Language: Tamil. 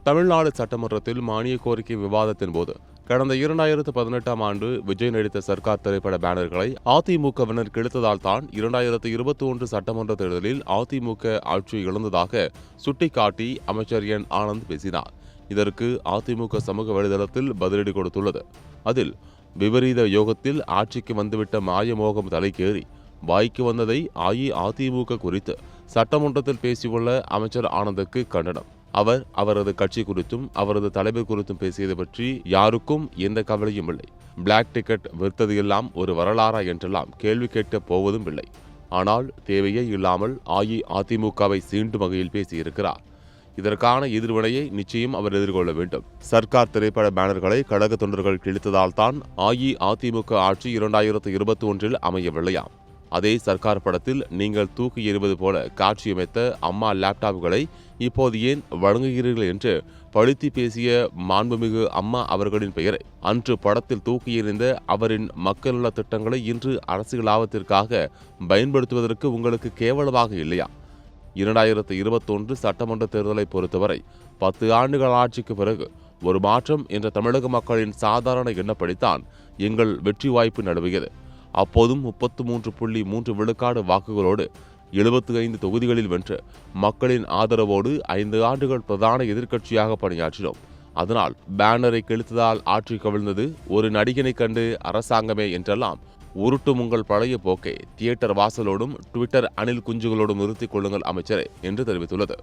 தமிழ்நாடு சட்டமன்றத்தில் மானிய கோரிக்கை விவாதத்தின் போது கடந்த 2018ஆம் ஆண்டு விஜய் நடித்த சர்க்கார் திரைப்பட பேனர்களை அதிமுகவினர் கிழித்ததால் தான் 2021 சட்டமன்ற தேர்தலில் அதிமுக ஆட்சி இழந்ததாக சுட்டிக்காட்டி அமைச்சர் என் ஆனந்த் பேசினார். இதற்கு அதிமுக சமூக வலைதளத்தில் பதிலடி கொடுத்துள்ளது. அதில் விபரீத யோகத்தில் ஆட்சிக்கு வந்துவிட்ட மாயமோகம் தலைக்கேறி வாய்க்கு வந்ததை அஇஅதிமுக குறித்து சட்டமன்றத்தில் பேசியுள்ள அமைச்சர் ஆனந்துக்கு கண்டனம். அவர் அவரது கட்சி குறித்தும் அவரது தலைவர் குறித்தும் பேசியது பற்றி யாருக்கும் எந்த கவலையும் இல்லை. பிளாக் டிக்கெட் விற்றது எல்லாம் ஒரு வரலாறா என்றெல்லாம் கேள்வி கேட்க போவதும் இல்லை. ஆனால் தேவையே இல்லாமல் அஇஅதிமுகவை சீண்டும் வகையில் பேசியிருக்கிறார். இதற்கான எதிர்வினையை நிச்சயம் அவர் எதிர்கொள்ள வேண்டும். சர்க்கார் திரைப்பட பேனர்களை கழக தொண்டர்கள் கிழித்ததால் தான் அஇஅதிமுக ஆட்சி 2021 அமையவில்லையாம். அதே சர்க்கார் படத்தில் நீங்கள் தூக்கி எறிவது போல காட்சியமைத்த அம்மா லேப்டாப்களை இப்போது ஏன் வழங்குகிறீர்கள் என்று பழித்து பேசிய மாண்புமிகு அம்மா அவர்களின் பெயரை அன்று படத்தில் தூக்கி எறிந்த அவரின் மக்கள் நல திட்டங்களை இன்று அரசியல் லாபத்திற்காக பயன்படுத்துவதற்கு உங்களுக்கு கேவலமாக இல்லையா? 2021 சட்டமன்ற தேர்தலை பொறுத்தவரை 10 ஆண்டுகள் ஆட்சிக்கு பிறகு ஒரு மாற்றம் என்ற தமிழக மக்களின் சாதாரண எண்ணப்படித்தான் எங்கள் வெற்றி வாய்ப்பு நழுவியது. அப்போதும் 33.3 விழுக்காடு வாக்குகளோடு 75 தொகுதிகளில் வென்று மக்களின் ஆதரவோடு 5 ஆண்டுகள் பிரதான எதிர்க்கட்சியாக பணியாற்றினோம். அதனால் பேனரை கிழித்ததால் ஆட்சி கவிழ்ந்தது ஒரு நடிகனை கண்டு அரசாங்கமே என்றெல்லாம் உருட்டும் உங்கள் பழைய போக்கை தியேட்டர் வாசலோடும் ட்விட்டர் அணில் குஞ்சுகளோடும் நிறுத்திக் கொள்ளுங்கள் அமைச்சரே என்று தெரிவித்துள்ளது.